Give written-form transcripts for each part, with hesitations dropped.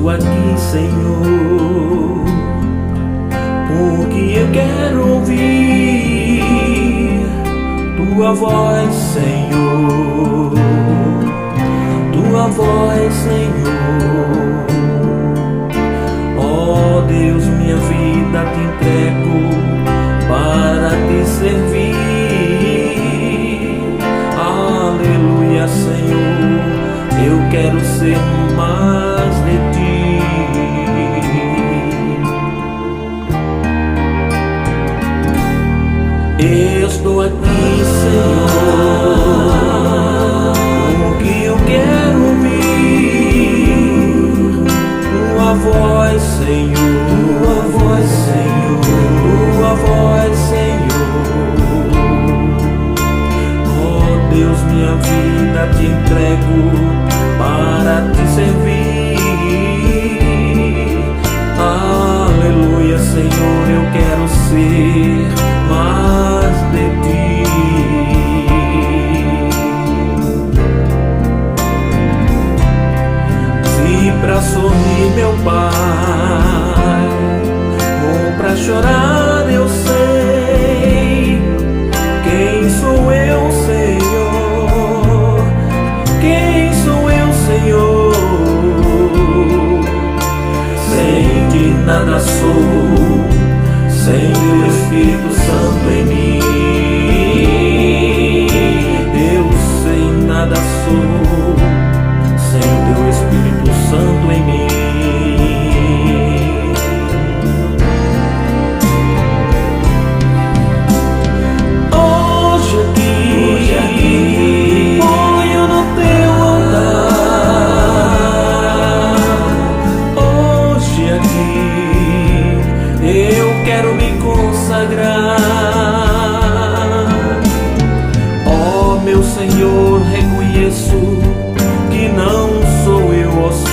estou aqui, Senhor, porque eu quero ouvir Tua voz, Senhor, Tua voz, Senhor. Ó Deus, minha vida te entrego para te servir. Aleluia, Senhor, eu quero ser mais de Ti. Eu estou aqui, Senhor, porque eu quero ouvir Tua voz, Senhor, Tua voz, Senhor, Tua voz, Senhor. Oh Deus, minha vida te entrego para te servir. Aleluia, Senhor, eu quero ser mais de Ti. Se pra sorrir, meu Pai, ou pra chorar, eu sei. Quem sou eu, Senhor? Quem sou eu, Senhor? Sem Ti nada sou, sem Teu Espírito Santo em mim. Eu sem nada sou, sem Teu Espírito Santo em mim. Hoje aqui ponho no Teu altar. Hoje aqui eu quero me consagrar. Ó meu Senhor, reconheço que não sou eu assim.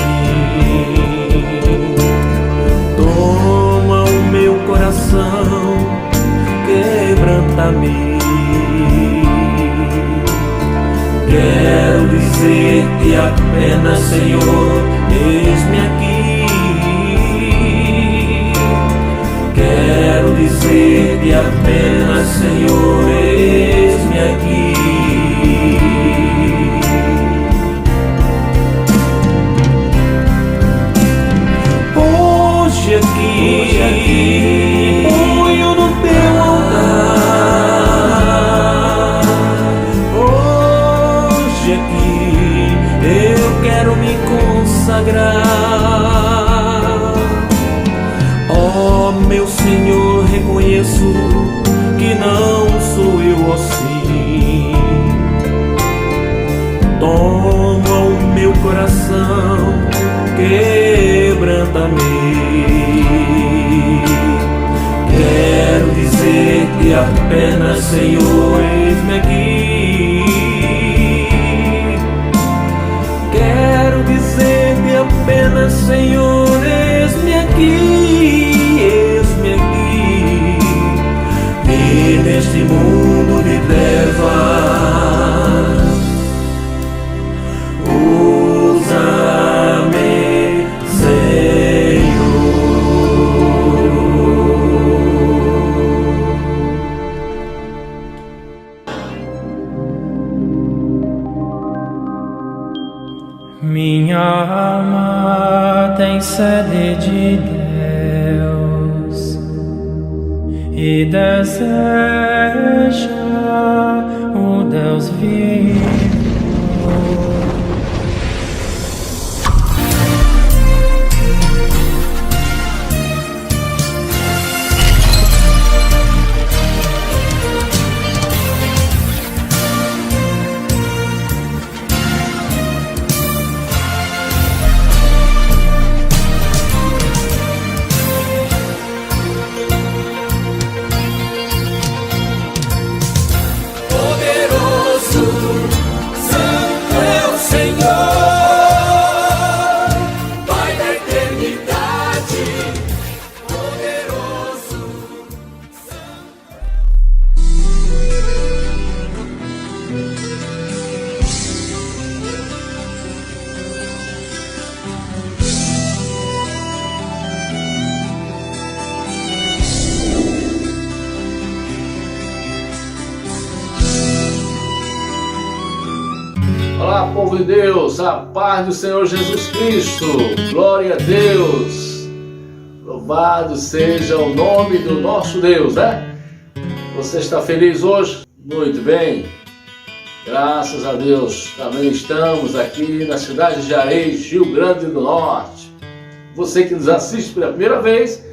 Toma o meu coração, quebranta-me. Quero dizer-te apenas, Senhor, eis-me aqui. Quero dizer-te apenas, Senhor, eis-me aqui. Hoje aqui ponho no Teu altar. Hoje aqui eu quero me consagrar. Ó meu Senhor, reconheço que não sou eu assim. Toma o meu coração, quebranta-me. Quero dizer-te apenas, Senhor, eis-me aqui. Quero dizer-te apenas, Senhor, eis-me aqui, eis-me aqui. E neste mundo de trevas, usa-me, Senhor. Minha alma tem sede de Deus e deseja o Deus vivo. Olá, povo de Deus, a paz do Senhor Jesus Cristo, glória a Deus, louvado seja o nome do nosso Deus, né? Você está feliz hoje? Muito bem, graças a Deus, também estamos aqui na cidade de Areias, Rio Grande do Norte. Você que nos assiste pela primeira vez,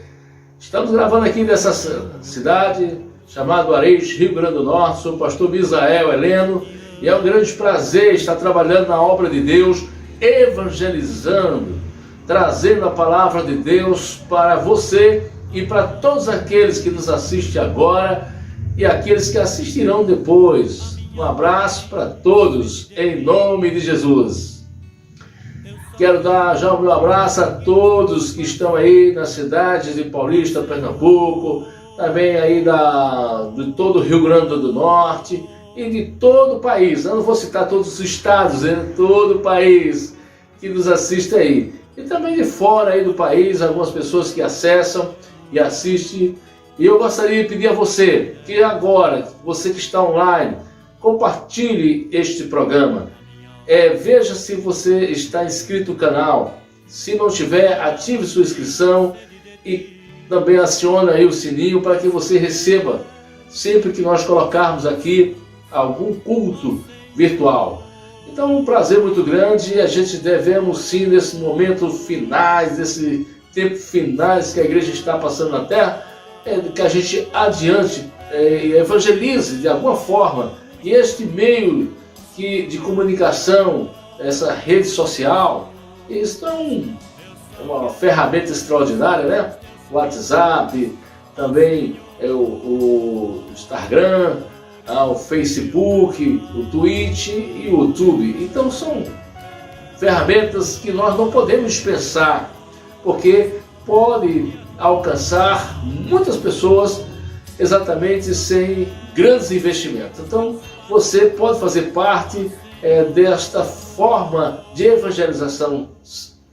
estamos gravando aqui dessa cidade chamada Areias, Rio Grande do Norte. Sou o pastor Misael Heleno e é um grande prazer estar trabalhando na obra de Deus, evangelizando, trazendo a palavra de Deus para você e para todos aqueles que nos assistem agora e aqueles que assistirão depois. Um abraço para todos, em nome de Jesus. Quero dar já o meu abraço a todos que estão aí nas cidades de Paulista, Pernambuco, também aí de todo o Rio Grande do Norte e de todo o país. Eu não vou citar todos os estados, né? Todo o país que nos assiste aí. E também de fora aí do país, algumas pessoas que acessam e assistem. E eu gostaria de pedir a você, que agora, você que está online, compartilhe este programa. Veja se você está inscrito no canal. Se não tiver, ative sua inscrição e também acione aí o sininho para que você receba sempre que nós colocarmos aqui algum culto virtual. Então, um prazer muito grande e a gente devemos sim, nesse momento finais, nesse tempo finais que a igreja está passando na terra, que a gente adiante, evangelize de alguma forma. E este meio de comunicação, essa rede social, isso é uma ferramenta extraordinária, né? O WhatsApp, também o Instagram, o Facebook, o Twitch e o YouTube. Então são ferramentas que nós não podemos dispensar, porque pode alcançar muitas pessoas exatamente sem grandes investimentos. Então você pode fazer parte desta forma de evangelização,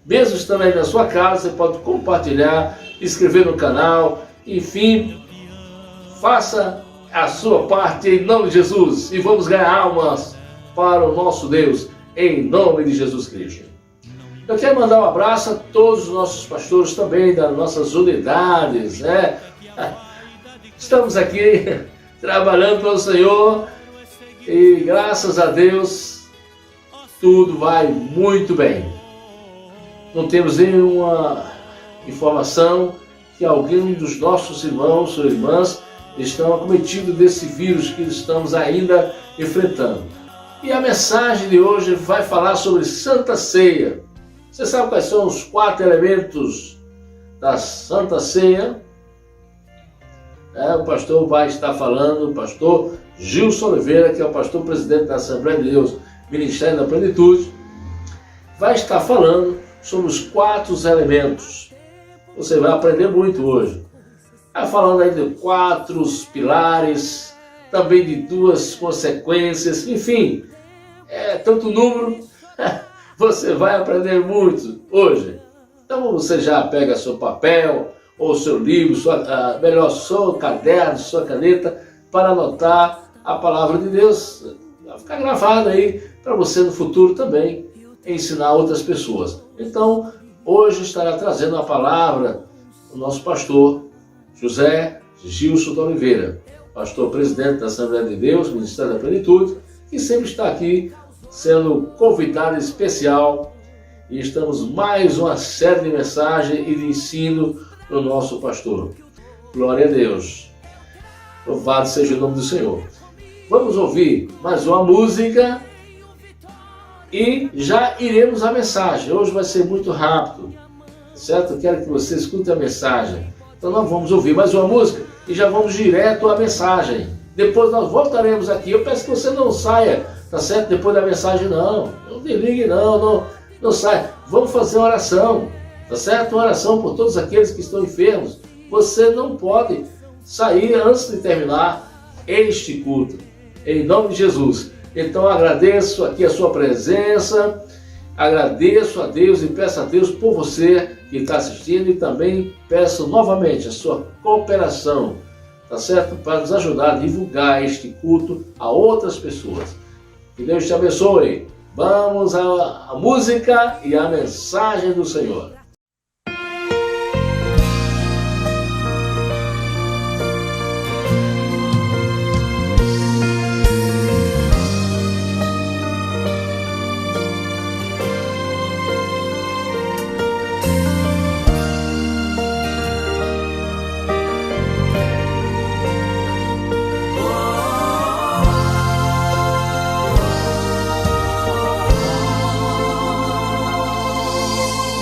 mesmo estando aí na sua casa. Você pode compartilhar, inscrever no canal, enfim, faça a sua parte em nome de Jesus e vamos ganhar almas para o nosso Deus em nome de Jesus Cristo. Eu quero mandar um abraço a todos os nossos pastores também das nossas unidades, né? Estamos aqui trabalhando para o Senhor e graças a Deus tudo vai muito bem. Não temos nenhuma informação que alguém dos nossos irmãos ou irmãs estão acometidos desse vírus que estamos ainda enfrentando. E a mensagem de hoje vai falar sobre Santa Ceia. Você sabe quais são os 4 elementos da Santa Ceia? O pastor vai estar falando, o pastor Gilson Oliveira, que é o pastor presidente da Assembleia de Deus, Ministério da Plenitude, vai estar falando sobre os 4 elementos. Você vai aprender muito hoje. Falando aí de 4 pilares, também de 2 consequências, enfim, tanto número, você vai aprender muito hoje. Então você já pega seu papel, ou seu livro, seu caderno, sua caneta, para anotar a palavra de Deus, vai ficar gravada aí, para você no futuro também ensinar outras pessoas. Então, hoje estará trazendo a palavra o nosso pastor José Gilson de Oliveira, pastor presidente da Assembleia de Deus, Ministério da Plenitude, que sempre está aqui sendo convidado especial, e estamos mais uma série de mensagens e de ensino do nosso pastor. Glória a Deus. Louvado seja o nome do Senhor. Vamos ouvir mais uma música e já iremos à mensagem. Hoje vai ser muito rápido, certo? Eu quero que você escute a mensagem. Então nós vamos ouvir mais uma música e já vamos direto à mensagem. Depois nós voltaremos aqui. Eu peço que você não saia, tá certo? Depois da mensagem não desligue não saia. Vamos fazer uma oração, tá certo? Uma oração por todos aqueles que estão enfermos. Você não pode sair antes de terminar este culto, em nome de Jesus. Então agradeço aqui a sua presença, agradeço a Deus e peço a Deus por você que está assistindo, e também peço novamente a sua cooperação, tá certo? Para nos ajudar a divulgar este culto a outras pessoas. Que Deus te abençoe. Vamos à música e à mensagem do Senhor.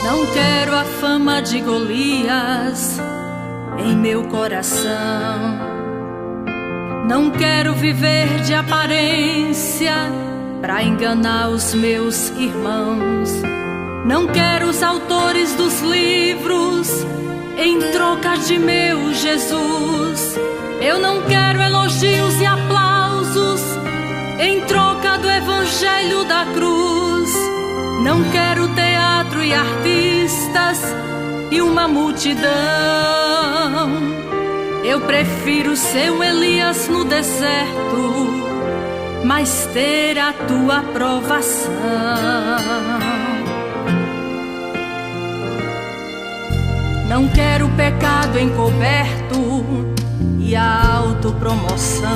Não quero a fama de Golias em meu coração. Não quero viver de aparência pra enganar os meus irmãos. Não quero os autores dos livros em troca de meu Jesus. Eu não quero elogios e aplausos em troca do evangelho da cruz. Não quero teatro e artistas e uma multidão. Eu prefiro ser um Elias no deserto, mas ter a tua aprovação. Não quero pecado encoberto e a autopromoção.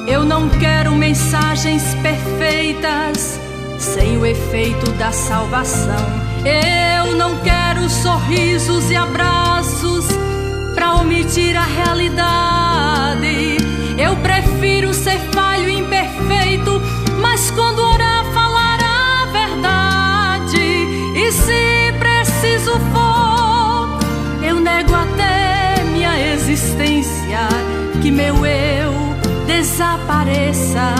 Eu não quero mensagens perfeitas sem o efeito da salvação. Eu não quero sorrisos e abraços pra omitir a realidade. Eu prefiro ser falho e imperfeito, mas quando orar falar a verdade. E se preciso for, eu nego até minha existência, que meu eu desapareça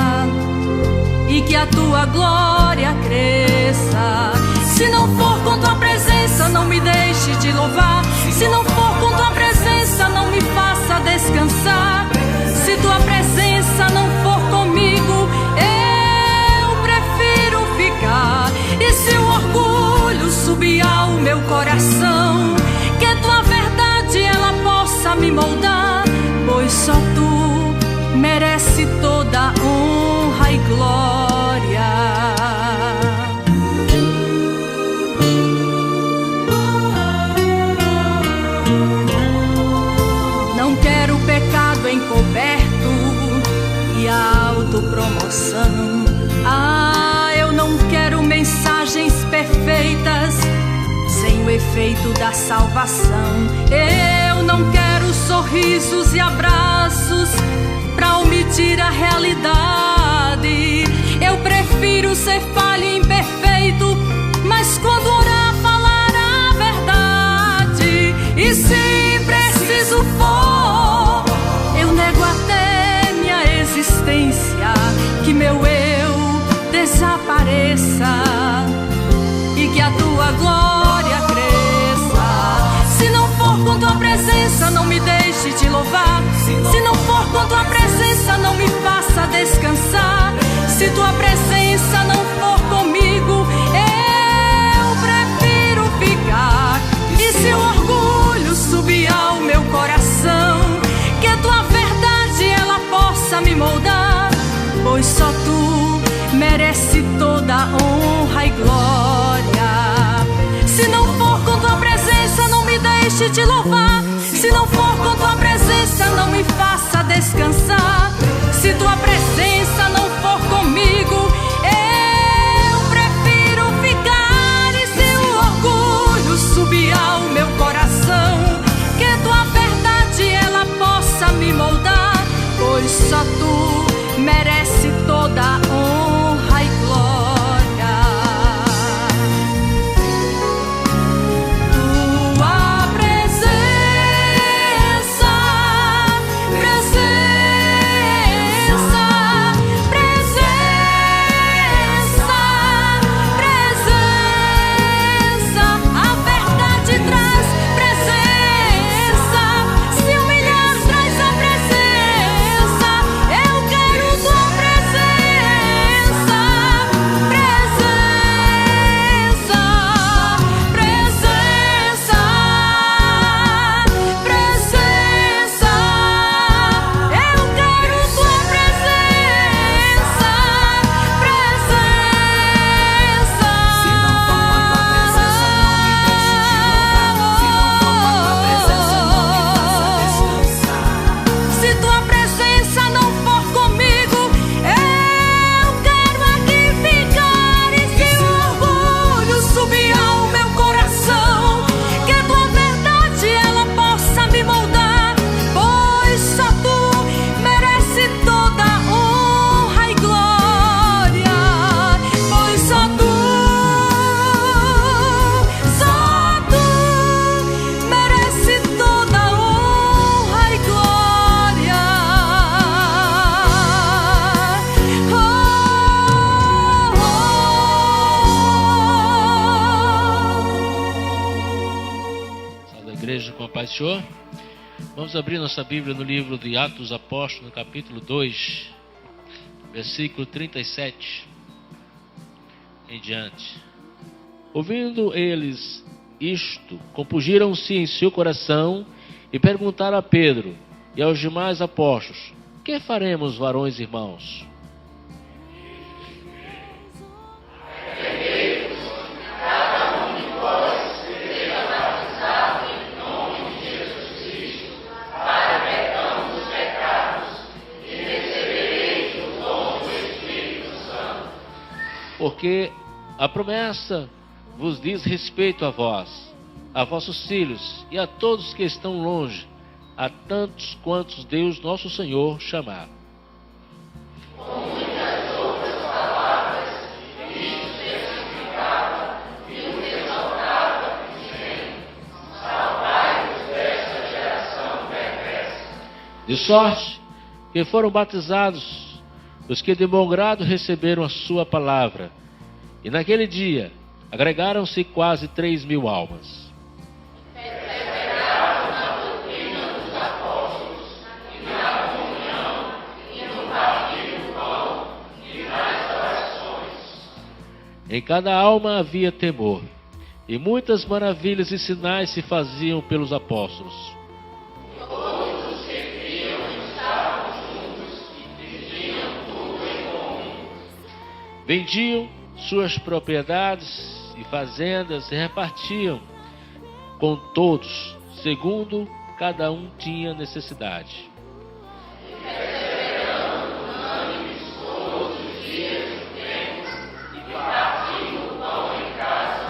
e que a tua glória cresça. Se não for com tua presença, não me deixe de louvar. Se não for com tua presença, não me faça descansar. Se tua presença não for comigo, eu prefiro ficar. E se o orgulho subir ao meu coração, que a tua verdade ela possa me moldar, pois só tu merece toda honra e glória. Não quero pecado encoberto e autopromoção. Eu não quero mensagens perfeitas sem o efeito da salvação. Eu não quero sorrisos e abraços pra omitir a realidade. Eu prefiro ser falho e imperfeito, mas quando orar falar a verdade. E se preciso for, eu nego até minha existência, que meu eu desapareça e que a tua glória cresça. Se não for com tua presença, não me deixe te louvar. Se não for com tua presença, não me faça descansar. Se tua presença não for comigo, eu prefiro ficar. E se o orgulho subir ao meu coração, que a tua verdade ela possa me moldar, pois só tu merece toda honra e glória. Se não for com tua presença, não me deixe te louvar. Se não for com tua presença, não me faça descansar. Se tua presença não for comigo, eu prefiro ficar. E se o orgulho subir ao meu coração, que tua verdade ela possa me moldar, pois só tu merece toda honra e glória. Paz do Senhor. Vamos abrir nossa Bíblia no livro de Atos dos Apóstolos, no capítulo 2, versículo 37 em diante. Ouvindo eles isto, compungiram-se em seu coração e perguntaram a Pedro e aos demais apóstolos: que faremos, varões irmãos? Porque a promessa vos diz respeito a vós, a vossos filhos e a todos que estão longe, a tantos quantos Deus nosso Senhor chamar. Com muitas outras palavras, isto testificava e o exaltava, dizendo: salvai-vos desta geração perversa. De sorte que foram batizados os que de bom grado receberam a sua palavra, e naquele dia agregaram-se quase 3.000 almas. Perseveravam na doutrina dos apóstolos, e na comunhão, e no partir do pão, e nas orações. Em cada alma havia temor, e muitas maravilhas e sinais se faziam pelos apóstolos. Vendiam suas propriedades e fazendas e repartiam com todos, segundo cada um tinha necessidade. E perseverando unânimes todos os dias no templo, e partindo o pão em casa,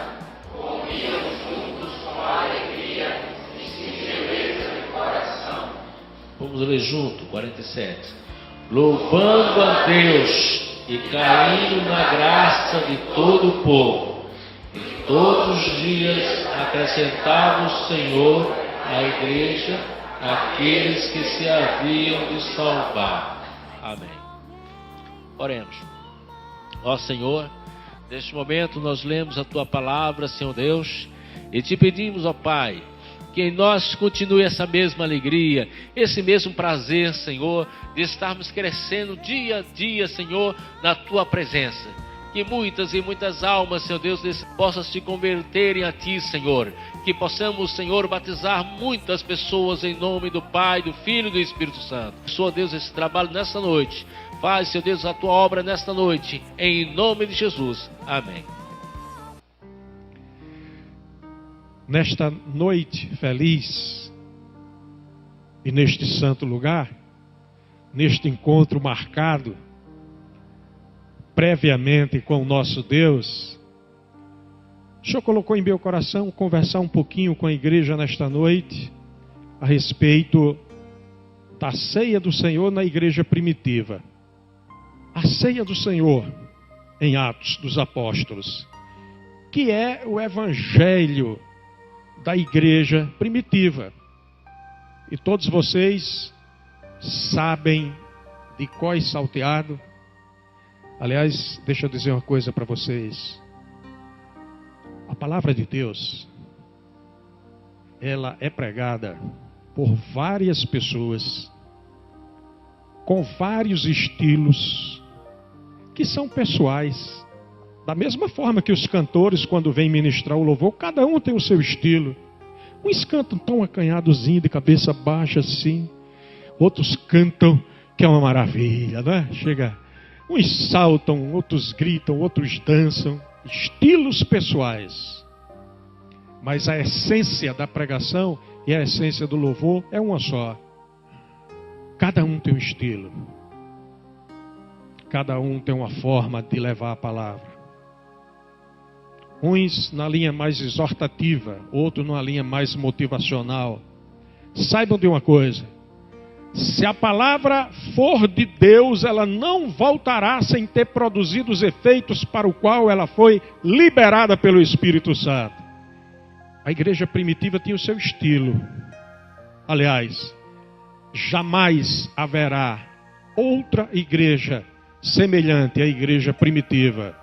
comiam juntos com alegria e singeleza de coração. Vamos ler junto, 47. Louvando a Deus e caindo na graça de todo o povo, e todos os dias acrescentava o Senhor à igreja aqueles que se haviam de salvar. Amém. Oremos. Ó Senhor, neste momento nós lemos a Tua palavra, Senhor Deus, e te pedimos, ó Pai, que em nós continue essa mesma alegria, esse mesmo prazer, Senhor, de estarmos crescendo dia a dia, Senhor, na Tua presença. Que muitas e muitas almas, Senhor Deus, possam se converterem a Ti, Senhor. Que possamos, Senhor, batizar muitas pessoas em nome do Pai, do Filho e do Espírito Santo. Senhor Deus, esse trabalho nesta noite. Faz, Senhor Deus, a Tua obra nesta noite. Em nome de Jesus. Amém. Nesta noite feliz e neste santo lugar, neste encontro marcado previamente com o nosso Deus, o Senhor colocou em meu coração conversar um pouquinho com a igreja nesta noite a respeito da ceia do Senhor na igreja primitiva. A ceia do Senhor em Atos dos Apóstolos, que é o evangelho da igreja primitiva. E todos vocês sabem de cor e salteado. Aliás, deixa eu dizer uma coisa para vocês. A palavra de Deus, ela é pregada por várias pessoas, com vários estilos, que são pessoais. Da mesma forma que os cantores, quando vêm ministrar o louvor, cada um tem o seu estilo. Uns cantam tão acanhadozinho, de cabeça baixa assim. Outros cantam, que é uma maravilha, não é? Chega, uns saltam, outros gritam, outros dançam. Estilos pessoais. Mas a essência da pregação e a essência do louvor é uma só. Cada um tem um estilo. Cada um tem uma forma de levar a palavra. Uns na linha mais exortativa, outros numa linha mais motivacional. Saibam de uma coisa: se a palavra for de Deus, ela não voltará sem ter produzido os efeitos para o qual ela foi liberada pelo Espírito Santo. A igreja primitiva tinha o seu estilo. Aliás, jamais haverá outra igreja semelhante à igreja primitiva.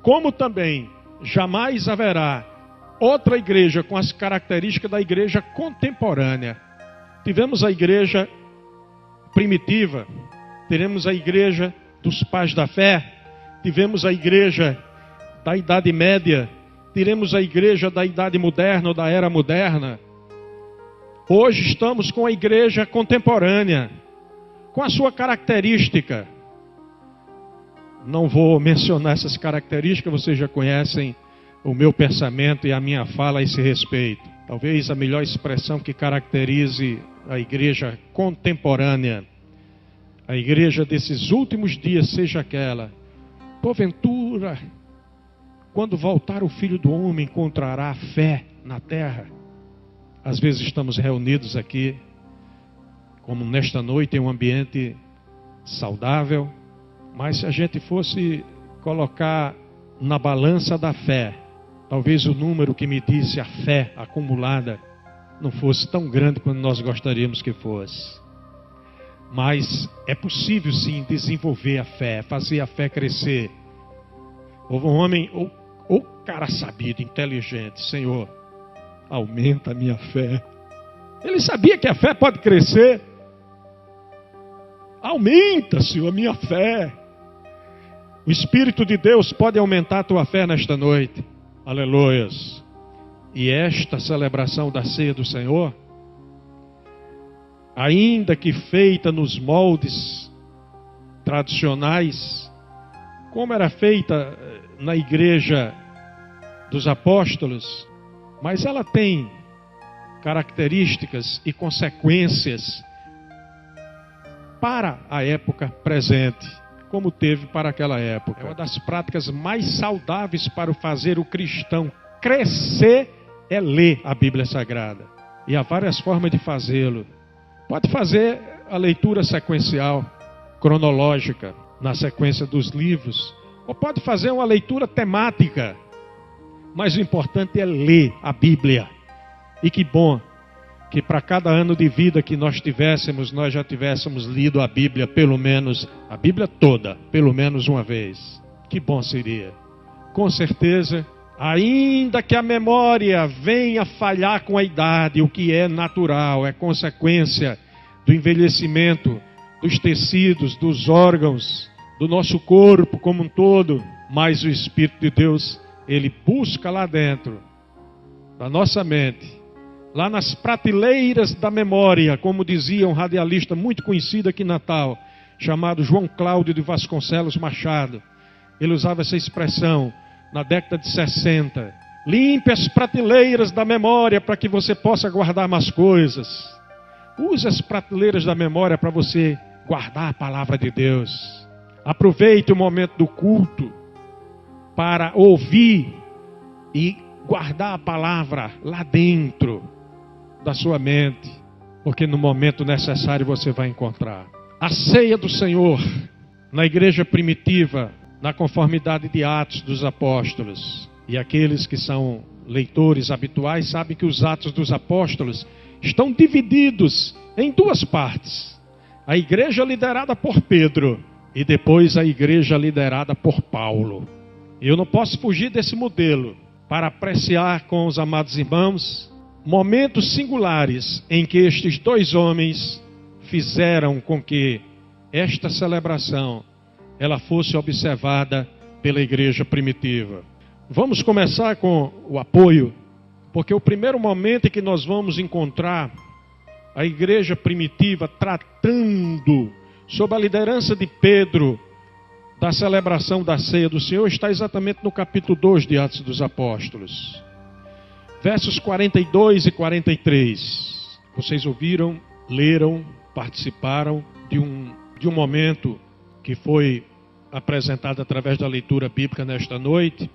Como também jamais haverá outra igreja com as características da igreja contemporânea. Tivemos a igreja primitiva, teremos a igreja dos pais da fé, tivemos a igreja da Idade Média, teremos a igreja da Idade Moderna ou da Era Moderna. Hoje estamos com a igreja contemporânea, com a sua característica. Não vou mencionar essas características, vocês já conhecem o meu pensamento e a minha fala a esse respeito. Talvez a melhor expressão que caracterize a igreja contemporânea, a igreja desses últimos dias, seja aquela: porventura, quando voltar o Filho do Homem, encontrará fé na terra? Às vezes estamos reunidos aqui, como nesta noite, em um ambiente saudável, mas se a gente fosse colocar na balança da fé, talvez o número que medisse a fé acumulada não fosse tão grande quanto nós gostaríamos que fosse. Mas é possível sim desenvolver a fé, fazer a fé crescer. Houve um homem, ou cara sabido, inteligente: Senhor, aumenta a minha fé. Ele sabia que a fé pode crescer. Aumenta, Senhor, a minha fé. O Espírito de Deus pode aumentar a tua fé nesta noite. Aleluias. E esta celebração da ceia do Senhor, ainda que feita nos moldes tradicionais, como era feita na igreja dos apóstolos, mas ela tem características e consequências para a época presente, como teve para aquela época. É uma das práticas mais saudáveis para fazer o cristão crescer, é ler a Bíblia Sagrada. E há várias formas de fazê-lo. Pode fazer a leitura sequencial, cronológica, na sequência dos livros, ou pode fazer uma leitura temática. Mas o importante é ler a Bíblia. E que bom que para cada ano de vida que nós tivéssemos, nós já tivéssemos lido a Bíblia, pelo menos, a Bíblia toda, pelo menos uma vez. Que bom seria. Com certeza, ainda que a memória venha falhar com a idade, o que é natural, é consequência do envelhecimento dos tecidos, dos órgãos, do nosso corpo como um todo, mas o Espírito de Deus, Ele busca lá dentro da nossa mente, lá nas prateleiras da memória, como dizia um radialista muito conhecido aqui em Natal, chamado João Cláudio de Vasconcelos Machado. Ele usava essa expressão na década de 60. Limpe as prateleiras da memória para que você possa guardar mais coisas. Use as prateleiras da memória para você guardar a palavra de Deus. Aproveite o momento do culto para ouvir e guardar a palavra lá dentro da sua mente, porque no momento necessário você vai encontrar. A ceia do Senhor na igreja primitiva, na conformidade de Atos dos Apóstolos, e aqueles que são leitores habituais sabem que os Atos dos Apóstolos estão divididos em duas partes: a igreja liderada por Pedro e depois a igreja liderada por Paulo. Eu não posso fugir desse modelo para apreciar com os amados irmãos momentos singulares em que estes dois homens fizeram com que esta celebração ela fosse observada pela igreja primitiva. Vamos começar com o apoio, porque o primeiro momento em que nós vamos encontrar a igreja primitiva tratando sob a liderança de Pedro da celebração da ceia do Senhor está exatamente no capítulo 2 de Atos dos Apóstolos. Versos 42 e 43. Vocês ouviram, leram, participaram de um momento que foi apresentado através da leitura bíblica nesta noite,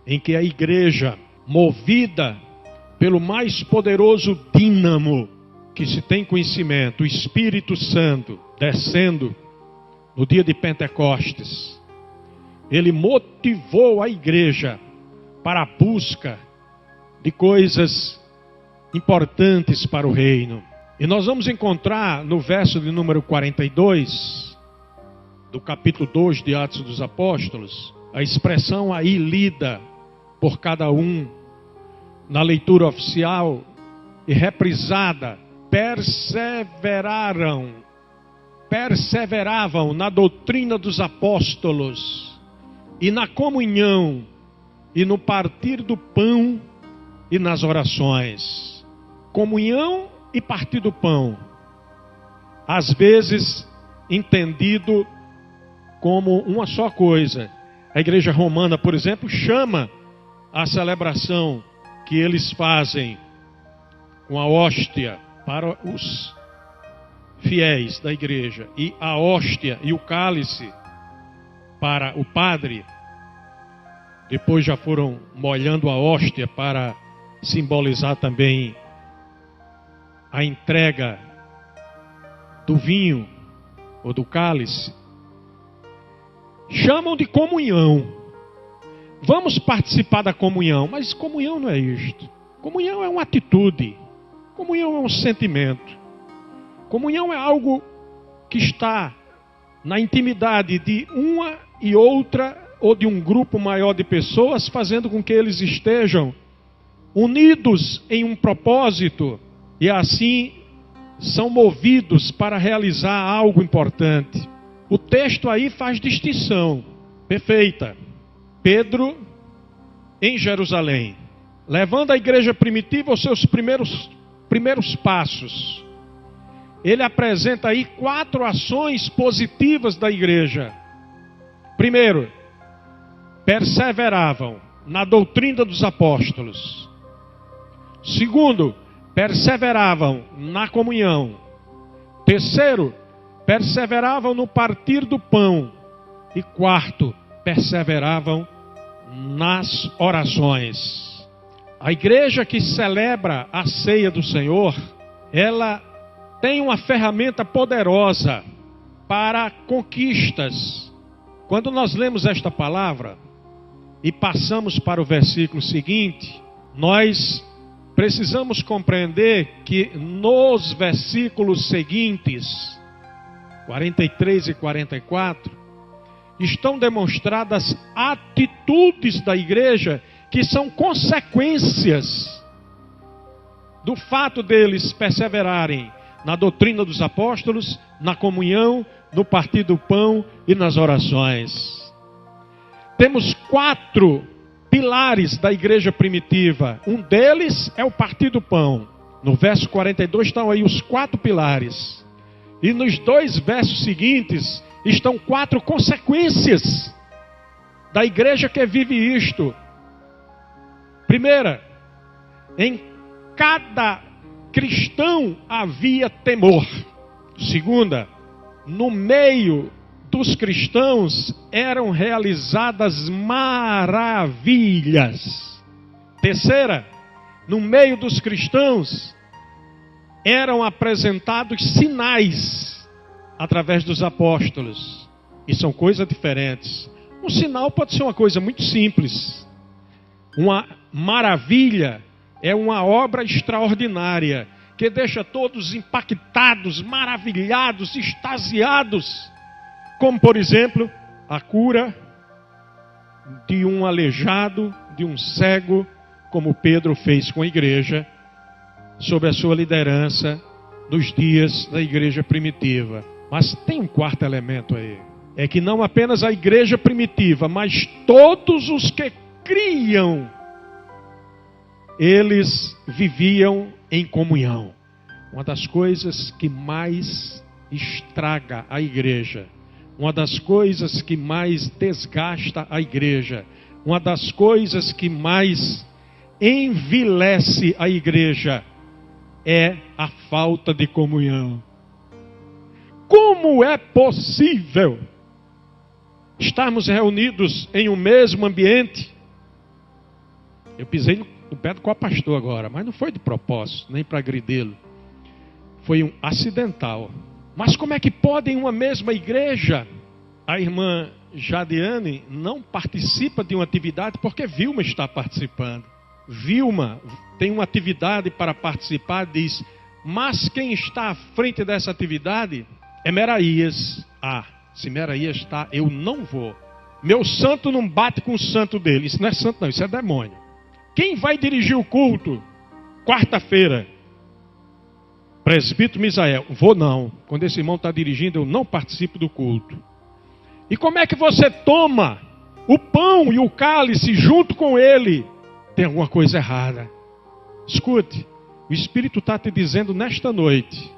em que a igreja, movida pelo mais poderoso dínamo que se tem conhecimento, o Espírito Santo, descendo no dia de Pentecostes, ele motivou a igreja para a busca de coisas importantes para o reino. E nós vamos encontrar no verso de número 42, do capítulo 2 de Atos dos Apóstolos, a expressão aí lida por cada um, na leitura oficial e reprisada, perseveravam na doutrina dos apóstolos e na comunhão e no partir do pão e nas orações. Comunhão e partir do pão, às vezes entendido como uma só coisa. A igreja romana, por exemplo, chama a celebração que eles fazem com a hóstia para os fiéis da igreja e a hóstia e o cálice para o padre. Depois já foram molhando a hóstia para simbolizar também a entrega do vinho ou do cálice. Chamam de comunhão. Vamos participar da comunhão, mas comunhão não é isto. Comunhão é uma atitude. Comunhão é um sentimento. Comunhão é algo que está na intimidade de uma e outra ou de um grupo maior de pessoas, fazendo com que eles estejam unidos em um propósito e assim são movidos para realizar algo importante. O texto aí faz distinção perfeita. Pedro em Jerusalém, levando a igreja primitiva aos seus primeiros passos. Ele apresenta aí 4 ações positivas da igreja. Primeiro, perseveravam na doutrina dos apóstolos. Segundo, perseveravam na comunhão. Terceiro, perseveravam no partir do pão. E quarto, perseveravam nas orações. A igreja que celebra a ceia do Senhor, ela tem uma ferramenta poderosa para conquistas. Quando nós lemos esta palavra e passamos para o versículo seguinte, nós precisamos compreender que nos versículos seguintes, 43 e 44, estão demonstradas atitudes da igreja que são consequências do fato deles perseverarem na doutrina dos apóstolos, na comunhão, no partir do pão e nas orações. Temos 4 pilares da igreja primitiva. Um deles é o partir do pão. No verso 42 estão aí os 4 pilares. E nos 2 versos seguintes estão 4 consequências da igreja que vive isto. Primeira, em cada cristão havia temor. Segunda, no meio dos cristãos eram realizadas maravilhas. Terceira, no meio dos cristãos eram apresentados sinais através dos apóstolos. E são coisas diferentes. Um sinal pode ser uma coisa muito simples. Uma maravilha é uma obra extraordinária que deixa todos impactados, maravilhados, extasiados. Como, por exemplo, a cura de um aleijado, de um cego, como Pedro fez com a igreja, sob a sua liderança nos dias da igreja primitiva. Mas tem um 4º elemento aí. É que não apenas a igreja primitiva, mas todos os que criam, eles viviam em comunhão. Uma das coisas que mais estraga a igreja, uma das coisas que mais desgasta a igreja, uma das coisas que mais envilece a igreja é a falta de comunhão. Como é possível estarmos reunidos em um mesmo ambiente? Eu pisei no pé do co-pastor agora, mas não foi de propósito, nem para agredê-lo. Foi um acidental. Mas como é que pode em uma mesma igreja? A irmã Jadiane não participa de uma atividade porque Vilma está participando. Vilma tem uma atividade para participar, diz, mas quem está à frente dessa atividade é Meraías. Ah, se Meraías está, eu não vou. Meu santo não bate com o santo dele. Isso não é santo não, isso é demônio. Quem vai dirigir o culto? Quarta-feira. Presbítero Misael. Vou não. Quando esse irmão está dirigindo, eu não participo do culto. E como é que você toma o pão e o cálice junto com ele? Tem alguma coisa errada. Escute, o Espírito está te dizendo nesta noite,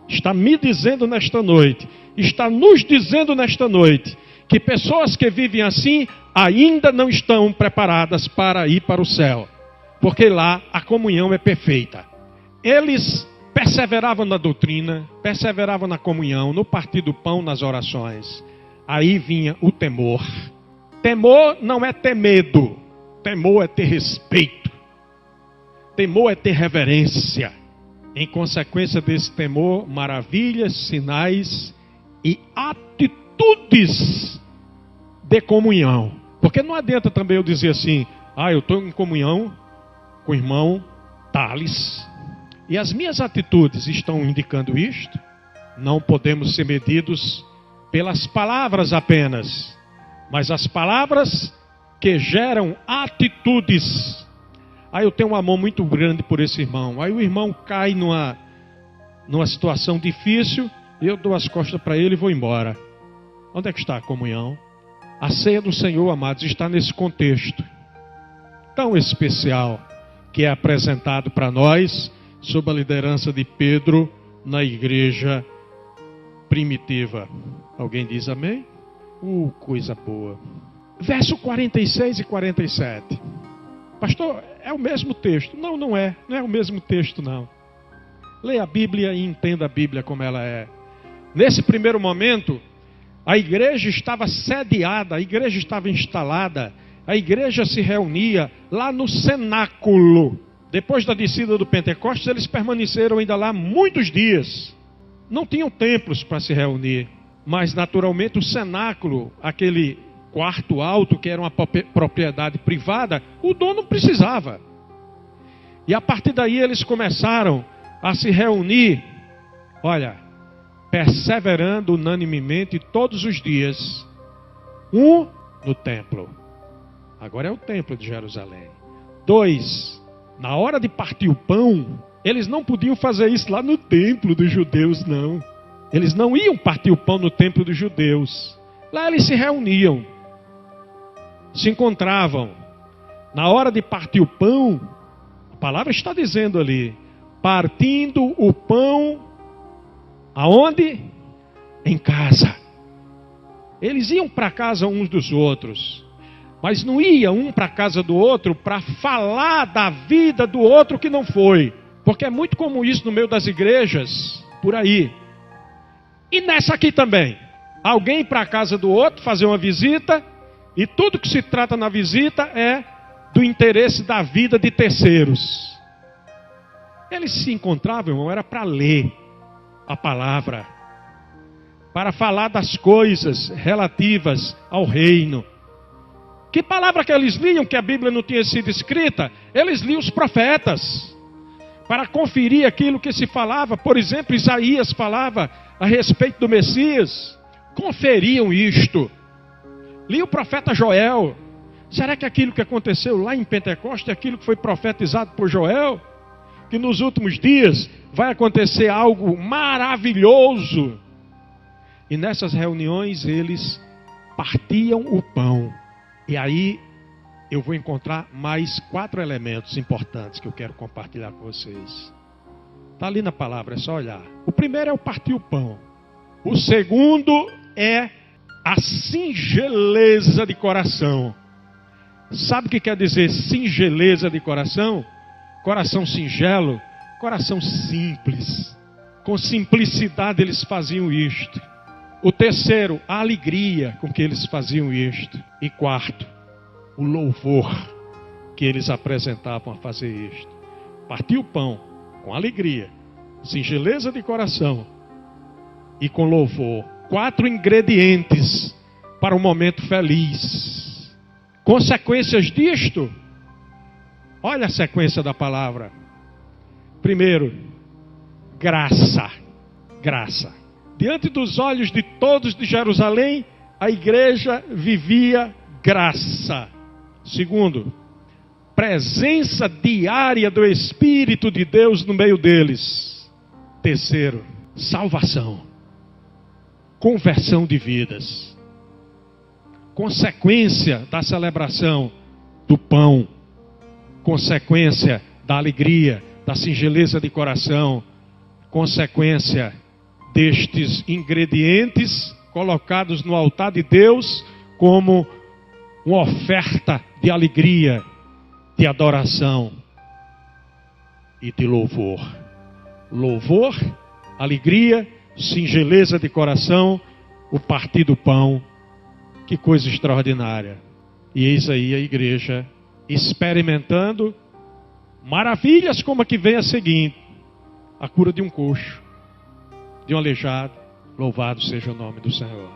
está me dizendo nesta noite, está nos dizendo nesta noite, que pessoas que vivem assim ainda não estão preparadas para ir para o céu, porque lá a comunhão é perfeita. Eles perseveravam na doutrina, perseveravam na comunhão, no partir do pão, nas orações. Aí vinha o temor. Temor não é ter medo, temor é ter respeito, temor é ter reverência. Em consequência desse temor, maravilhas, sinais e atitudes de comunhão. Porque não adianta também eu dizer assim, eu estou em comunhão com o irmão Thales, e as minhas atitudes estão indicando isto. Não podemos ser medidos pelas palavras apenas, mas as palavras que geram atitudes. Aí eu tenho um amor muito grande por esse irmão. Aí o irmão cai numa situação difícil, eu dou as costas para ele e vou embora. Onde é que está a comunhão? A ceia do Senhor, amados, está nesse contexto tão especial que é apresentado para nós sob a liderança de Pedro na igreja primitiva. Alguém diz amém? Coisa boa. Verso 46 e 47. Pastor, é o mesmo texto. Não, não é o mesmo texto, não. Leia a Bíblia e entenda a Bíblia como ela é. Nesse primeiro momento, a igreja estava sediada, a igreja estava instalada, a igreja se reunia lá no cenáculo. Depois da descida do Pentecostes, eles permaneceram ainda lá muitos dias. Não tinham templos para se reunir, mas naturalmente o cenáculo, aquele quarto alto que era uma propriedade privada, o dono precisava. E a partir daí eles começaram a se reunir, perseverando unanimemente todos os dias, no templo. Agora é o templo de Jerusalém. 2, na hora de partir o pão, eles não podiam fazer isso lá no templo dos judeus, não. Eles não iam partir o pão no templo dos judeus. Lá eles se reuniam, se encontravam. Na hora de partir o pão, a palavra está dizendo ali, partindo o pão, aonde? Em casa. Eles iam para casa uns dos outros, mas não ia um para a casa do outro para falar da vida do outro que não foi. Porque é muito comum isso no meio das igrejas, por aí. E nessa aqui também. Alguém para a casa do outro fazer uma visita, e tudo que se trata na visita é do interesse da vida de terceiros. Eles se encontravam, irmão, era para ler a palavra, para falar das coisas relativas ao reino. Que palavra que eles liam, que a Bíblia não tinha sido escrita? Eles liam os profetas, para conferir aquilo que se falava. Por exemplo, Isaías falava a respeito do Messias. Conferiam isto. Lia o profeta Joel. Será que aquilo que aconteceu lá em Pentecostes é aquilo que foi profetizado por Joel? Que nos últimos dias vai acontecer algo maravilhoso. E nessas reuniões eles partiam o pão. E aí eu vou encontrar mais 4 elementos importantes que eu quero compartilhar com vocês. Está ali na palavra, é só olhar. O primeiro é o partir o pão. O segundo é a singeleza de coração. Sabe o que quer dizer singeleza de coração? Coração singelo, coração simples. Com simplicidade eles faziam isto. O terceiro, a alegria com que eles faziam isto. E quarto, o louvor que eles apresentavam a fazer isto. Partir o pão com alegria, singeleza de coração e com louvor. 4 ingredientes para um momento feliz. Consequências disto? Olha a sequência da palavra. Primeiro, graça. Graça. Diante dos olhos de todos de Jerusalém, a igreja vivia graça. Segundo, presença diária do Espírito de Deus no meio deles. Terceiro, salvação, conversão de vidas. Consequência da celebração do pão, consequência da alegria, da singeleza de coração, consequência destes ingredientes colocados no altar de Deus como uma oferta de alegria, de adoração e de louvor. Louvor, alegria, singeleza de coração, o partir do pão. Que coisa extraordinária. E eis aí a igreja experimentando maravilhas como a que vem a seguir. A cura de um coxo, de um aleijado. Louvado seja o nome do Senhor.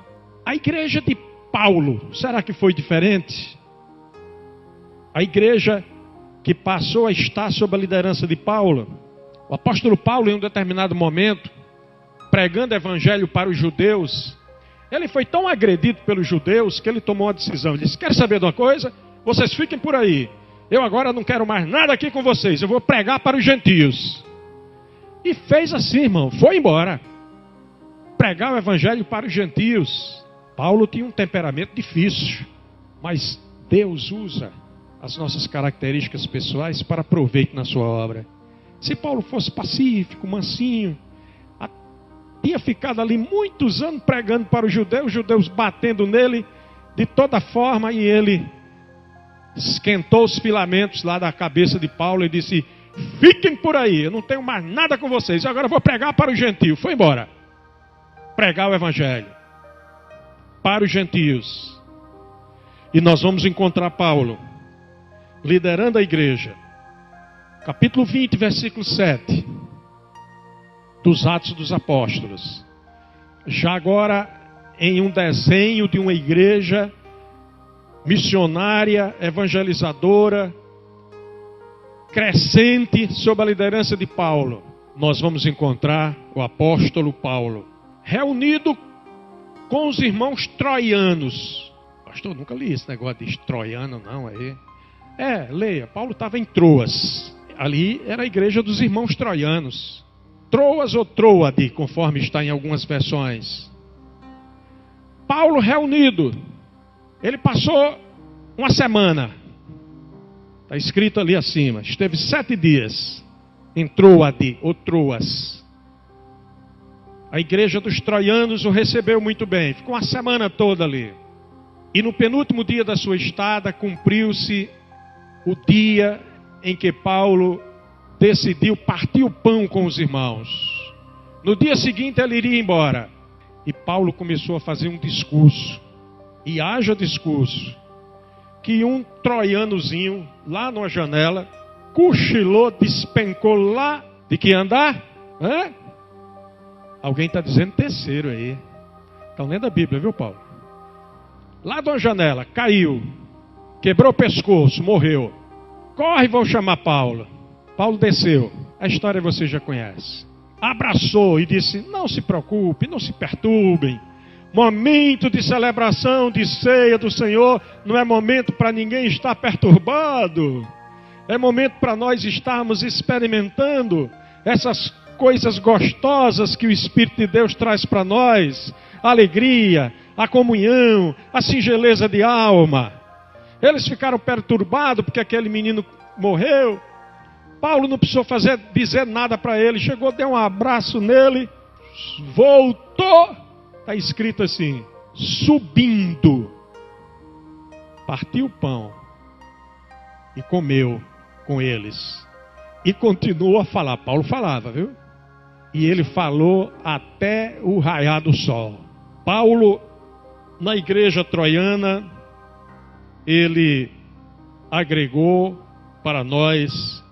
A igreja de Paulo, será que foi diferente? A igreja que passou a estar sob a liderança de Paulo. O apóstolo Paulo, em um determinado momento, pregando o evangelho para os judeus, ele foi tão agredido pelos judeus que ele tomou uma decisão. Ele disse: quer saber de uma coisa? Vocês fiquem por aí. Eu agora não quero mais nada aqui com vocês. Eu vou pregar para os gentios. E fez assim, irmão. Foi embora. Pregar o evangelho para os gentios. Paulo tinha um temperamento difícil. Mas Deus usa as nossas características pessoais para proveito na sua obra. Se Paulo fosse pacífico, mansinho, tinha ficado ali muitos anos pregando para os judeus batendo nele de toda forma, e ele esquentou os filamentos lá da cabeça de Paulo e disse: fiquem por aí, eu não tenho mais nada com vocês, agora eu vou pregar para os gentios. Foi embora pregar o evangelho para os gentios. E nós vamos encontrar Paulo liderando a igreja, capítulo 20, versículo 7 dos Atos dos Apóstolos. Já agora em um desenho de uma igreja missionária, evangelizadora, crescente sob a liderança de Paulo, nós vamos encontrar o apóstolo Paulo reunido com os irmãos troianos. Pastor, nunca li esse negócio de troiano não aí. Leia, Paulo estava em Troas. Ali era a igreja dos irmãos troianos. Troas ou Troade, conforme está em algumas versões. Paulo reunido. Ele passou uma semana. Está escrito ali acima. Esteve 7 dias em Troade ou Troas. A igreja dos troianos o recebeu muito bem. Ficou uma semana toda ali. E no penúltimo dia da sua estada, cumpriu-se o dia em que Paulo decidiu partir o pão com os irmãos. No dia seguinte ele iria embora. E Paulo começou a fazer um discurso. E haja discurso. Que um troianozinho, lá numa janela, cochilou, despencou lá. De que andar? Alguém está dizendo terceiro aí. Estão lendo a Bíblia, viu, Paulo? Lá de uma janela, caiu. Quebrou o pescoço, morreu. Corre, vão chamar Paulo. Paulo desceu. A história você já conhece. Abraçou e disse: não se preocupe, não se perturbem. Momento de celebração, de ceia do Senhor, não é momento para ninguém estar perturbado. É momento para nós estarmos experimentando essas coisas gostosas que o Espírito de Deus traz para nós. A alegria, a comunhão, a singeleza de alma. Eles ficaram perturbados porque aquele menino morreu. Paulo não precisou dizer nada para ele. Chegou, deu um abraço nele, voltou. Está escrito assim: subindo, partiu o pão e comeu com eles. E continuou a falar. Paulo falava, viu? E ele falou até o raiar do sol. Paulo, na igreja troiana, ele agregou para nós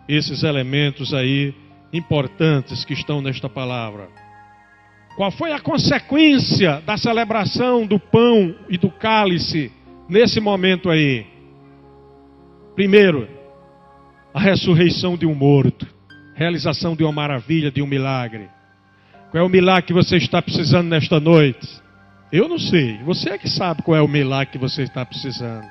esses elementos aí importantes que estão nesta palavra. Qual foi a consequência da celebração do pão e do cálice nesse momento aí? Primeiro, a ressurreição de um morto, realização de uma maravilha, de um milagre. Qual é o milagre que você está precisando nesta noite? Eu não sei, você é que sabe qual é o milagre que você está precisando.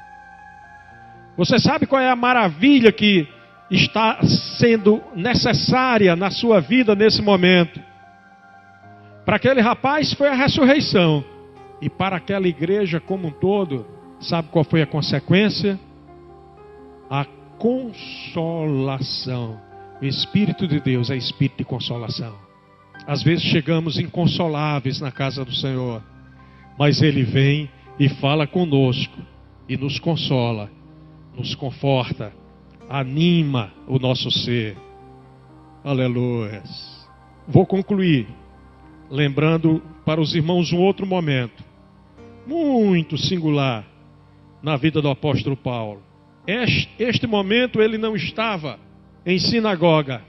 Você sabe qual é a maravilha que está sendo necessária na sua vida nesse momento? Para aquele rapaz foi a ressurreição. E para aquela igreja como um todo, sabe qual foi a consequência? A consolação. O Espírito de Deus é Espírito de consolação. Às vezes chegamos inconsoláveis na casa do Senhor, mas Ele vem e fala conosco e nos consola, nos conforta, anima o nosso ser. Aleluia. Vou concluir lembrando para os irmãos um outro momento muito singular na vida do apóstolo Paulo. Este momento ele não estava em sinagoga,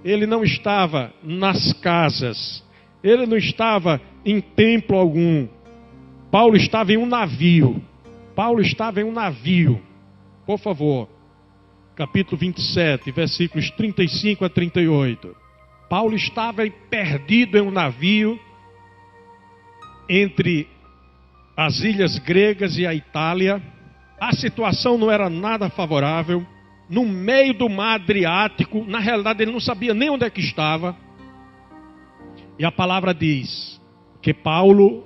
ele não estava nas casas, ele não estava em templo algum. Paulo estava em um navio. Paulo estava em um navio. Por favor, capítulo 27, versículos 35 a 38. Paulo estava perdido em um navio entre as ilhas gregas e a Itália. A situação não era nada favorável. No meio do mar Adriático, na realidade ele não sabia nem onde é que estava. E a palavra diz que Paulo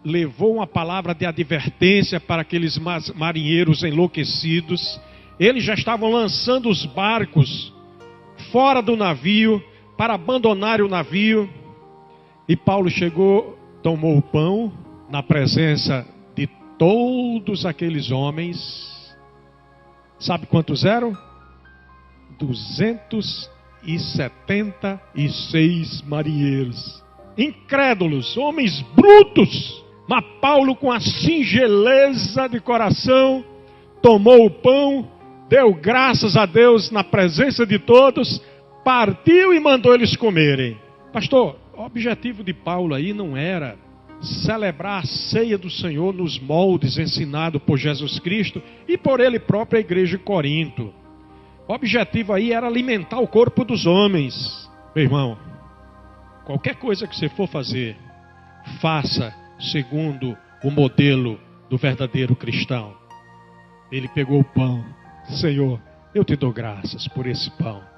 levou uma palavra de advertência para aqueles marinheiros enlouquecidos. Eles já estavam lançando os barcos fora do navio para abandonarem o navio. E Paulo chegou, tomou o pão na presença de todos aqueles homens. Sabe quantos eram? 276 marinheiros. Incrédulos, homens brutos. Mas Paulo, com a singeleza de coração, tomou o pão, deu graças a Deus na presença de todos, partiu e mandou eles comerem. Pastor, o objetivo de Paulo aí não era celebrar a ceia do Senhor nos moldes ensinado por Jesus Cristo e por Ele próprio a igreja de Corinto. O objetivo aí era alimentar o corpo dos homens. Meu irmão, qualquer coisa que você for fazer, faça segundo o modelo do verdadeiro cristão. Ele pegou o pão. Senhor, eu te dou graças por esse pão.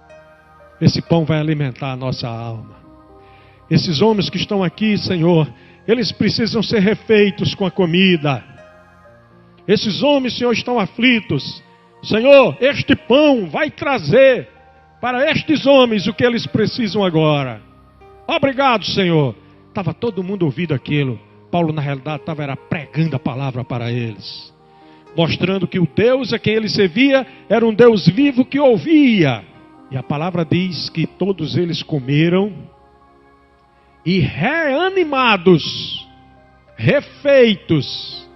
Esse pão vai alimentar a nossa alma. Esses homens que estão aqui, Senhor, eles precisam ser refeitos com a comida. Esses homens, Senhor, estão aflitos. Senhor, este pão vai trazer para estes homens o que eles precisam agora. Obrigado, Senhor. Estava todo mundo ouvindo aquilo. Paulo, na realidade, estava pregando a palavra para eles, mostrando que o Deus a quem ele servia era um Deus vivo que ouvia. E a palavra diz que todos eles comeram e reanimados, refeitos,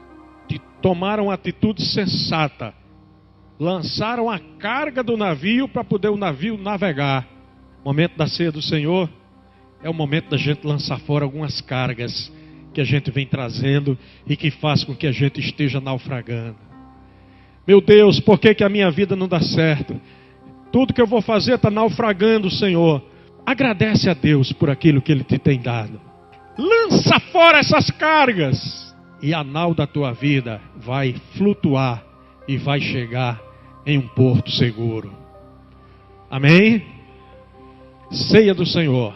tomaram atitude sensata. Lançaram a carga do navio para poder o navio navegar. O momento da ceia do Senhor é o momento da gente lançar fora algumas cargas que a gente vem trazendo e que faz com que a gente esteja naufragando. Meu Deus, por que a minha vida não dá certo? Tudo que eu vou fazer está naufragando, Senhor. Agradece a Deus por aquilo que Ele te tem dado. Lança fora essas cargas e a nau da tua vida vai flutuar e vai chegar em um porto seguro. Amém? Ceia do Senhor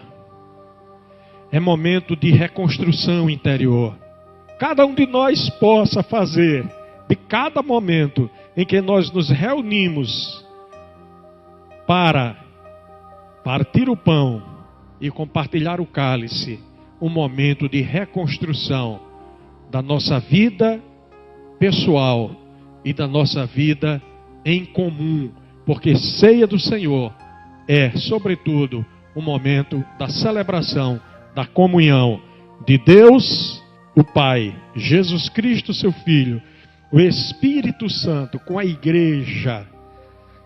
é momento de reconstrução interior. Cada um de nós possa fazer de cada momento em que nós nos reunimos para partir o pão e compartilhar o cálice, um momento de reconstrução da nossa vida pessoal e da nossa vida em comum, porque ceia do Senhor é, sobretudo, um momento da celebração, da comunhão de Deus, o Pai, Jesus Cristo, seu Filho, o Espírito Santo, com a igreja,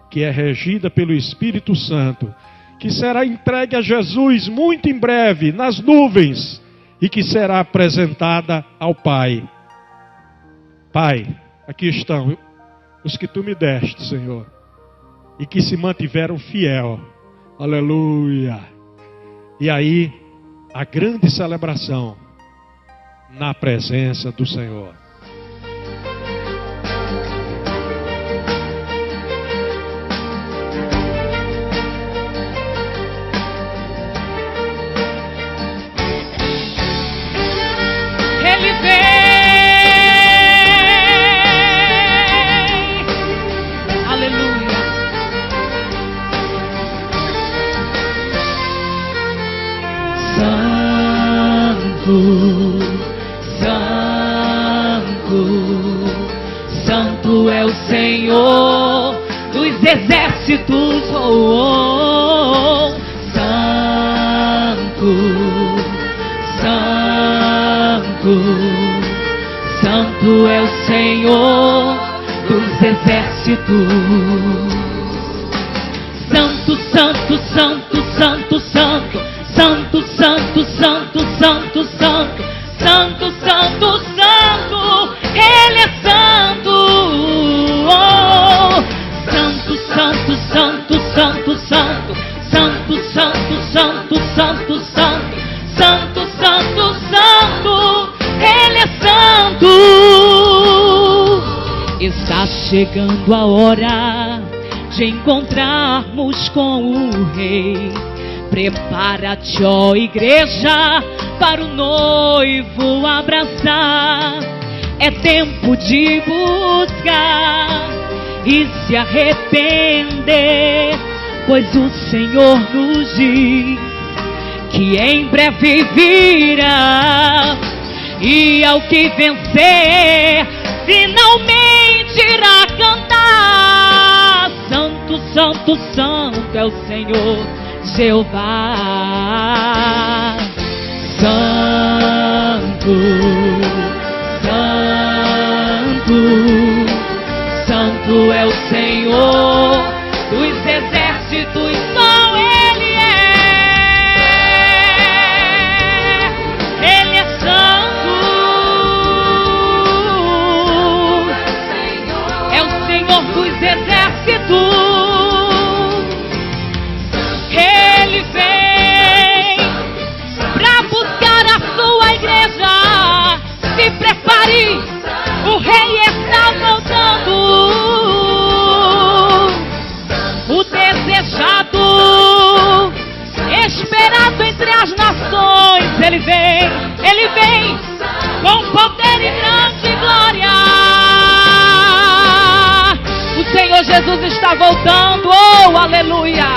que é regida pelo Espírito Santo, que será entregue a Jesus muito em breve, nas nuvens, e que será apresentada ao Pai. Pai, aqui estão os que tu me deste, Senhor, e que se mantiveram fiel. Aleluia. E aí, a grande celebração na presença do Senhor. Santo é o Senhor dos exércitos, Santo, Santo, Santo é o Senhor dos exércitos. Santo, Santo, Santo, Santo, Santo, Santo, Santo, Santo, Santo, Santo, Santo, Santo, Santo, Ele é Santo. Santo, Santo, Santo, Santo, Santo, Santo, Santo, Santo, Santo, Santo, Santo, Santo, Santo, Ele é Santo. Está chegando a hora de encontrarmos com o Rei. Prepara-te, ó igreja, para o noivo abraçar. É tempo de buscar e se arrepender, pois o Senhor nos diz que em breve virá, e ao que vencer finalmente irá cantar. Santo, Santo, Santo é o Senhor Jeová. Santo, Santo, Santo é o Senhor dos exércitos, só Ele é. Ele é santo. É o Senhor dos exércitos. Ele vem pra buscar a sua igreja. Se prepare, o Rei está voltando. O desejado, esperado entre as nações. Ele vem com poder e grande glória. O Senhor Jesus está voltando, oh aleluia.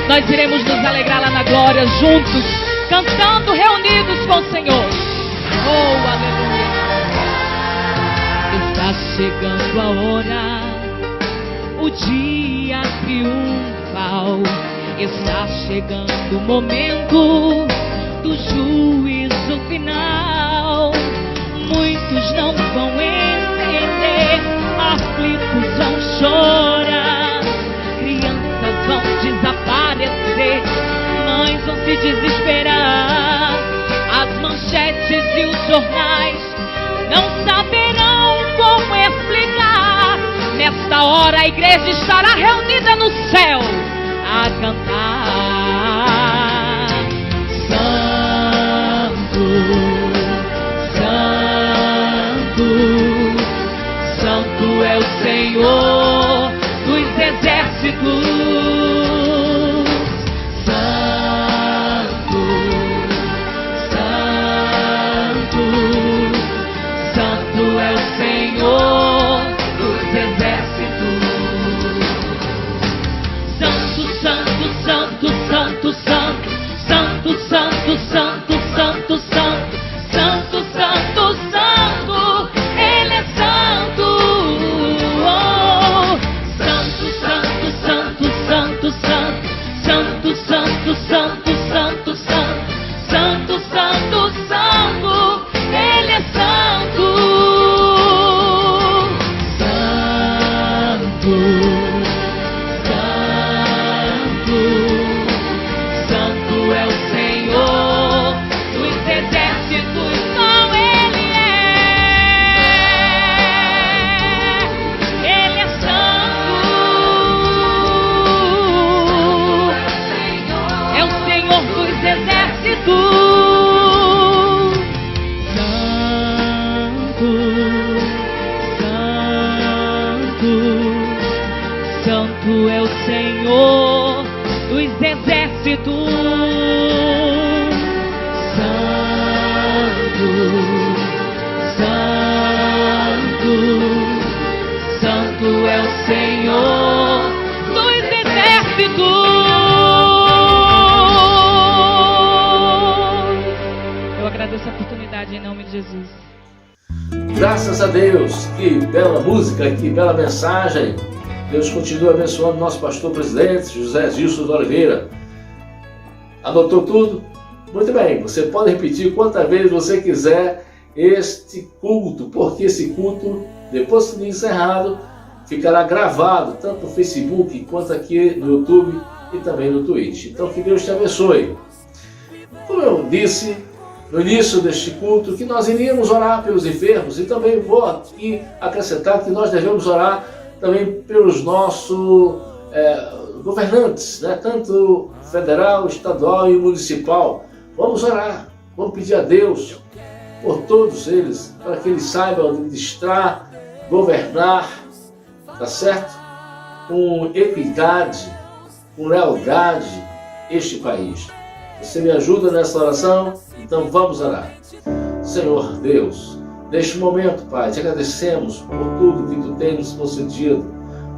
Nós iremos nos alegrar lá na glória juntos, cantando reunidos com o Senhor, oh aleluia. Está chegando a hora, o dia triunfal. Está chegando o momento do juízo final. Muitos não vão entender, aflitos vão chorar, crianças vão desaparecer, mães vão se desesperar. As manchetes e os jornais não saberão como explicar. Nesta hora a igreja estará reunida no céu a cantar. Santo, Santo, Santo é o Senhor dos exércitos. Santo, Santo, Santo é o Senhor dos exércitos. Santo, Santo, Santo, Santo, Santo, Santo, Santo, Santo, Santo, Santo, Santo, Santo, Santo, Ele é Santo. Santo, Santo, Santo, Santo, Santo, Santo, Santo, Santo, Santo, Santo, Santo, Santo, Santo, Ele é Santo. Santo, Santo, Santo é o Senhor dos exércitos, só Ele é. Ele é santo. É o Senhor dos exércitos. Santo, Santo, Santo é o Senhor dos exércitos. Santo, Santo, Santo é o Senhor dos exércitos. Eu agradeço a oportunidade em nome de Jesus. Graças a Deus, que bela música, que bela mensagem. Deus continua abençoando nosso pastor presidente, José Gilson de Oliveira. Anotou tudo? Muito bem, você pode repetir quantas vezes você quiser este culto, porque esse culto, depois de encerrado, ficará gravado tanto no Facebook quanto aqui no YouTube e também no Twitch. Então que Deus te abençoe. Como eu disse no início deste culto, que nós iríamos orar pelos enfermos, e também vou aqui acrescentar que nós devemos orar também pelos nossos governantes, né? Tanto federal, estadual e municipal. Vamos orar, vamos pedir a Deus por todos eles, para que eles saibam administrar, governar, tá certo? Com equidade, com lealdade, este país. Você me ajuda nessa oração? Então vamos orar. Senhor Deus, neste momento, Pai, te agradecemos por tudo que Tu tens nos concedido.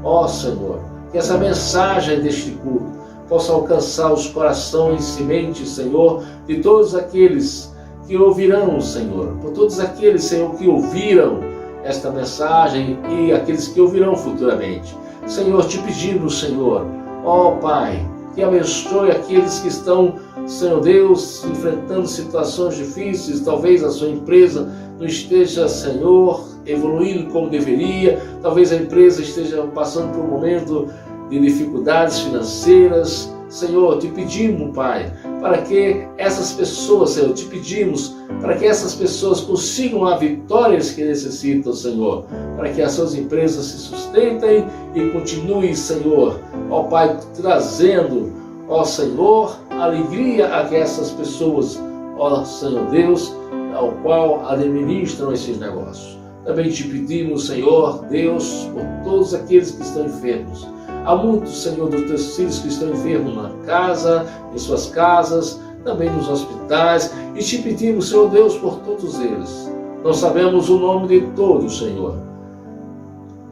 Ó Senhor, que essa mensagem deste culto possa alcançar os corações e mentes, Senhor, de todos aqueles que ouvirão, Senhor, por todos aqueles, Senhor, que ouviram esta mensagem e aqueles que ouvirão futuramente. Senhor, te pedimos, Senhor, ó Pai, que abençoe aqueles que estão, Senhor Deus, enfrentando situações difíceis, talvez a sua empresa não esteja, Senhor, evoluindo como deveria, talvez a empresa esteja passando por um momento de dificuldades financeiras. Senhor, te pedimos, Pai, para que essas pessoas, Senhor, te pedimos para que essas pessoas consigam as vitórias que necessitam, Senhor, para que as suas empresas se sustentem e continuem, Senhor, ó Pai, trazendo, ó Senhor, alegria a essas pessoas, ó Senhor Deus, ao qual administram esses negócios. Também te pedimos, Senhor Deus, por todos aqueles que estão enfermos. Há muitos, Senhor, dos teus filhos que estão enfermos na casa, em suas casas, também nos hospitais, e te pedimos, Senhor Deus, por todos eles. Não sabemos o nome de todos, Senhor,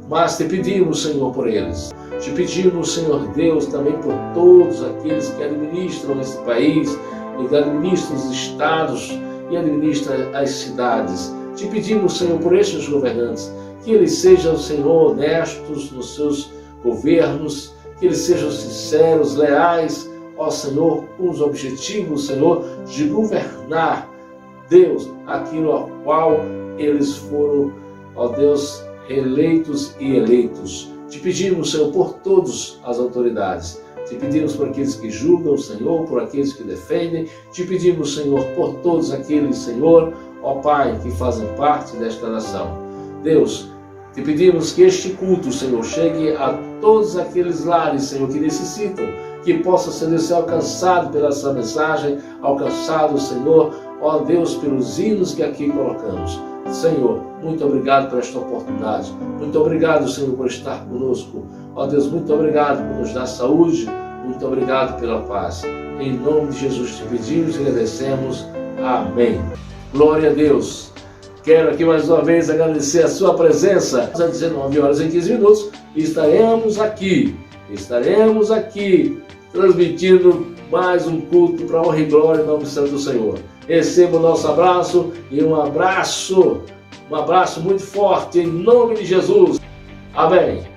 mas te pedimos, Senhor, por eles. Te pedimos, Senhor Deus, também por todos aqueles que administram esse país, e que administram os estados e administram as cidades. Te pedimos, Senhor, por estes governantes, que eles sejam, Senhor, honestos nos seus governos, que eles sejam sinceros, leais, ó Senhor, com os objetivos, Senhor, de governar, Deus, aquilo ao qual eles foram, ó Deus, eleitos e eleitos. Te pedimos, Senhor, por todas as autoridades. Te pedimos por aqueles que julgam, Senhor, por aqueles que defendem. Te pedimos, Senhor, por todos aqueles, Senhor, ó Pai, que fazem parte desta nação. Deus, te pedimos que este culto, Senhor, chegue a todos aqueles lares, Senhor, que necessitam, que possa ser alcançado pela essa mensagem, alcançado, Senhor, ó Deus, pelos hinos que aqui colocamos. Senhor, muito obrigado por esta oportunidade. Muito obrigado, Senhor, por estar conosco. Ó Deus, muito obrigado por nos dar saúde. Muito obrigado pela paz. Em nome de Jesus te pedimos e agradecemos. Amém. Glória a Deus. Quero aqui mais uma vez agradecer a sua presença. Às 19h15 estaremos aqui transmitindo mais um culto para a honra e glória em nome santo do Senhor. Receba o nosso abraço e um abraço muito forte em nome de Jesus. Amém.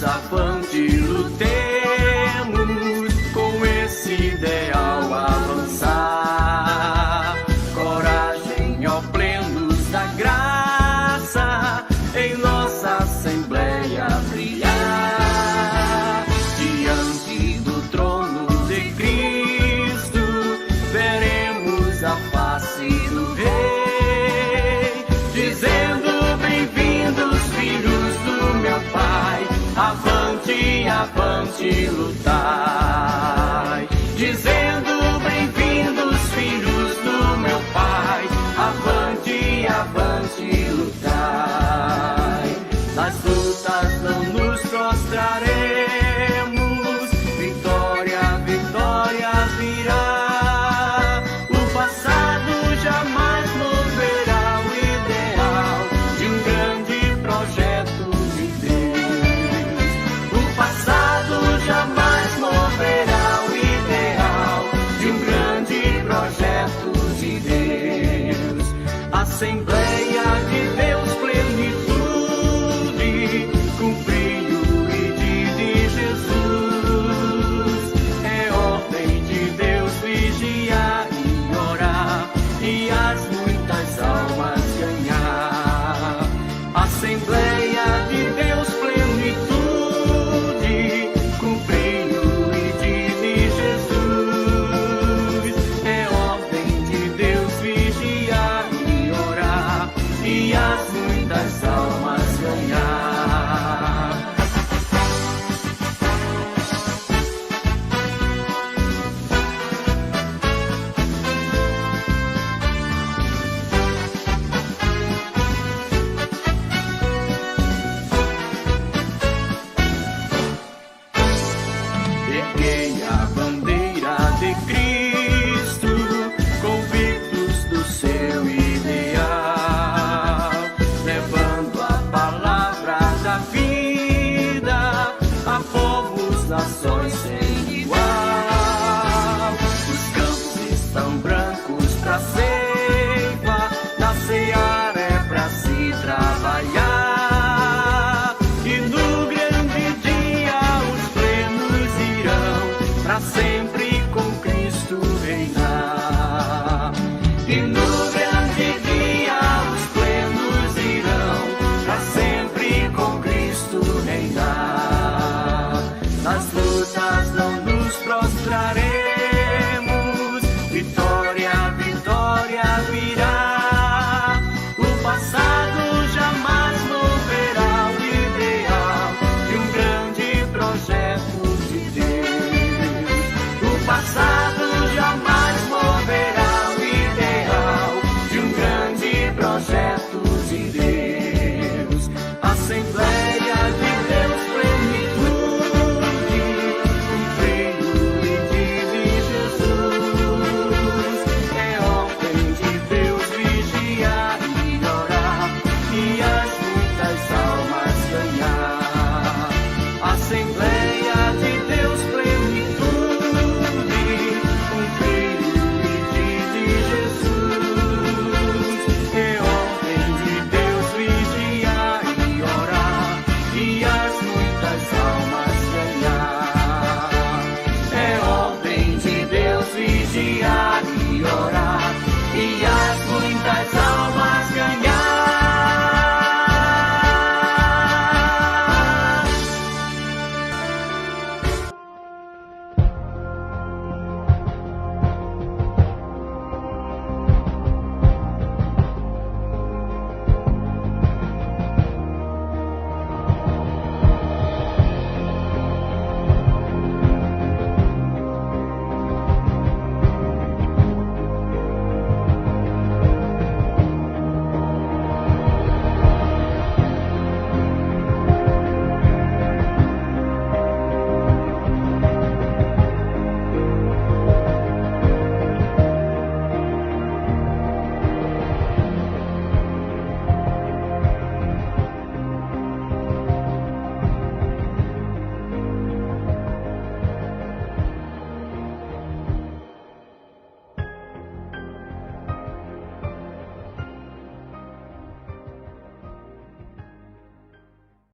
Avante, lutemos com esse ideal avançar. Coragem, ó plenos da graça, em nossa Assembleia brilhar. Diante do trono de Cristo, veremos a face do Rei, dizendo: bem-vindos, filhos do meu Pai. Avante, avante, lutai, dizendo: bem-vindos, filhos do meu Pai. Avante, avante, lutai. Nas lutas não nos prostraremos, vitória, vitória virá. pra sempre.